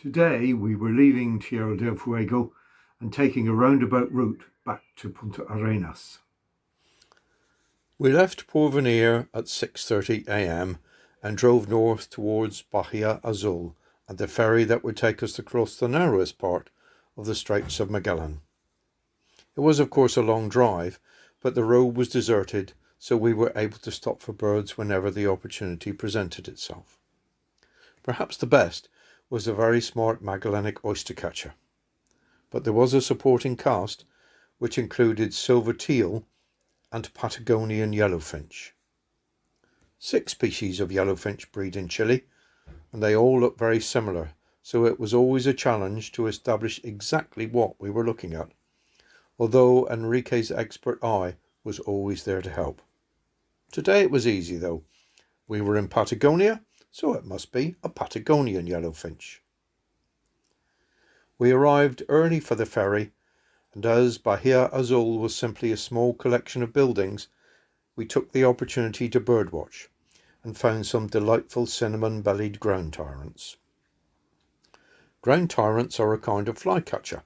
Today we were leaving Tierra del Fuego and taking a roundabout route back to Punta Arenas. We left Porvenir at 6:30 a.m. and drove north towards Bahia Azul and the ferry that would take us across the narrowest part of the Straits of Magellan. It was of course a long drive, but the road was deserted, so we were able to stop for birds whenever the opportunity presented itself. Perhaps the best was a very smart Magellanic oyster catcher, but there was a supporting cast which included silver teal and Patagonian yellowfinch. 6 species of yellowfinch breed in Chile, and they all look very similar, so it was always a challenge to establish exactly what we were looking at, although Enrique's expert eye was always there to help. Today it was easy though. We were in Patagonia, so it must be a Patagonian yellowfinch. We arrived early for the ferry, and as Bahia Azul was simply a small collection of buildings, we took the opportunity to birdwatch and found some delightful cinnamon-bellied ground tyrants. Ground tyrants are a kind of flycatcher.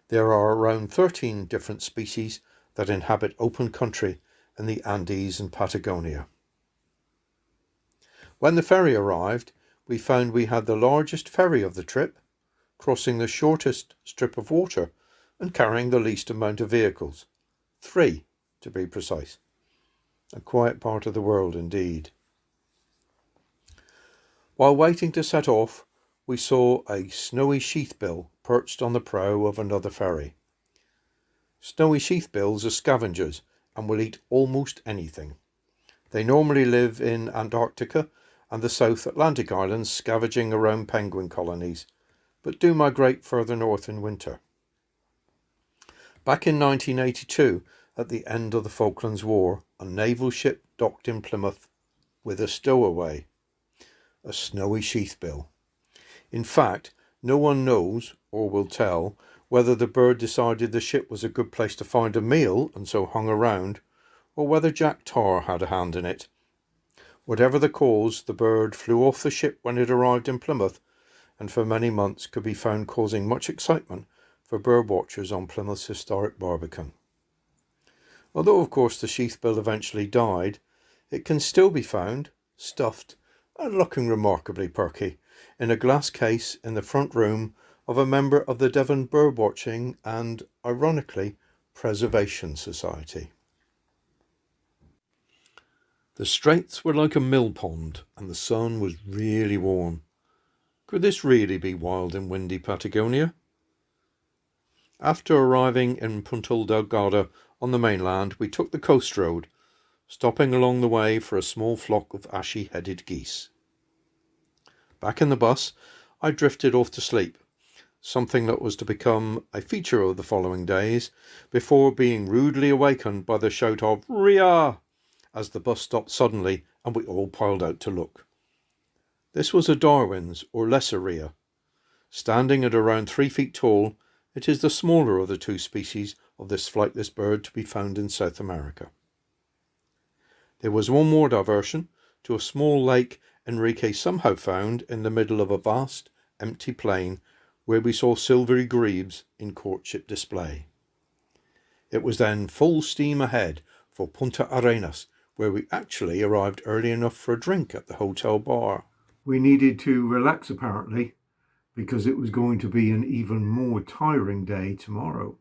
There are around 13 different species that inhabit open country in the Andes and Patagonia. When the ferry arrived, we found we had the largest ferry of the trip, crossing the shortest strip of water and carrying the least amount of vehicles. 3, to be precise. A quiet part of the world indeed. While waiting to set off, we saw a snowy sheathbill perched on the prow of another ferry. Snowy sheathbills are scavengers and will eat almost anything. They normally live in Antarctica and the South Atlantic Islands, scavenging around penguin colonies, but do migrate further north in winter. Back in 1982, at the end of the Falklands War, a naval ship docked in Plymouth with a stowaway, a snowy sheathbill. In fact, no one knows, or will tell, whether the bird decided the ship was a good place to find a meal and so hung around, or whether Jack Tar had a hand in it. Whatever the cause, the bird flew off the ship when it arrived in Plymouth, and for many months could be found causing much excitement for bird watchers on Plymouth's historic Barbican. Although of course the sheathbill eventually died, it can still be found, stuffed and looking remarkably perky, in a glass case in the front room of a member of the Devon Birdwatching and, ironically, Preservation Society. The straits were like a mill pond and the sun was really warm. Could this really be wild and windy Patagonia? After arriving in Punta Delgada on the mainland, we took the coast road, stopping along the way for a small flock of ashy-headed geese. Back in the bus, I drifted off to sleep, something that was to become a feature of the following days, before being rudely awakened by the shout of "Ria!" as the bus stopped suddenly and we all piled out to look. This was a Darwin's or lesser rhea. Standing at around 3 feet tall, it is the smaller of the 2 species of this flightless bird to be found in South America. There was one more diversion, to a small lake Enrique somehow found in the middle of a vast, empty plain where we saw silvery grebes in courtship display. It was then full steam ahead for Punta Arenas, where we actually arrived early enough for a drink at the hotel bar. We needed to relax apparently, because it was going to be an even more tiring day tomorrow.